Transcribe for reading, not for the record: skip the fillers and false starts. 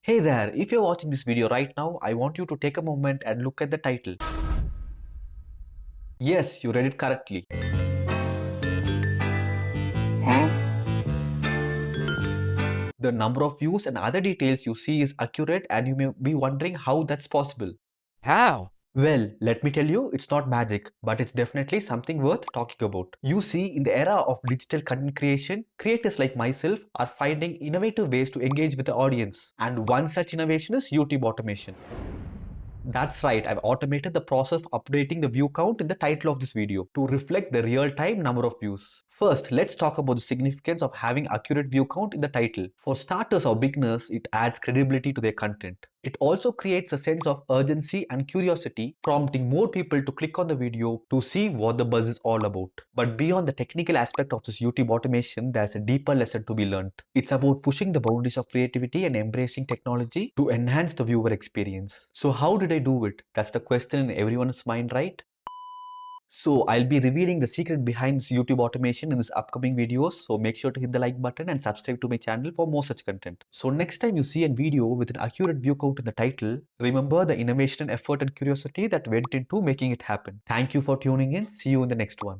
Hey there, if you're watching this video right now, I want you to take a moment and look at the title. Yes, you read it correctly. The number of views and other details you see is accurate and you may be wondering how that's possible. How? Well, let me tell you, it's not magic, but it's definitely something worth talking about. You see, in the era of digital content creation, creators like myself are finding innovative ways to engage with the audience. And one such innovation is YouTube automation. That's right, I've automated the process of updating the view count in the title of this video to reflect the real-time number of views. First, let's talk about the significance of having accurate view count in the title. For starters or beginners, it adds credibility to their content. It also creates a sense of urgency and curiosity, prompting more people to click on the video to see what the buzz is all about. But beyond the technical aspect of this YouTube automation, there's a deeper lesson to be learned. It's about pushing the boundaries of creativity and embracing technology to enhance the viewer experience. So how did I do it? That's the question in everyone's mind, right? So I'll be revealing the secret behind this YouTube automation in this upcoming videos. So make sure to hit the like button and subscribe to my channel for more such content. So next time you see a video with an accurate view count in the title, remember the innovation, effort and curiosity that went into making it happen. Thank you for tuning in. See you in the next one.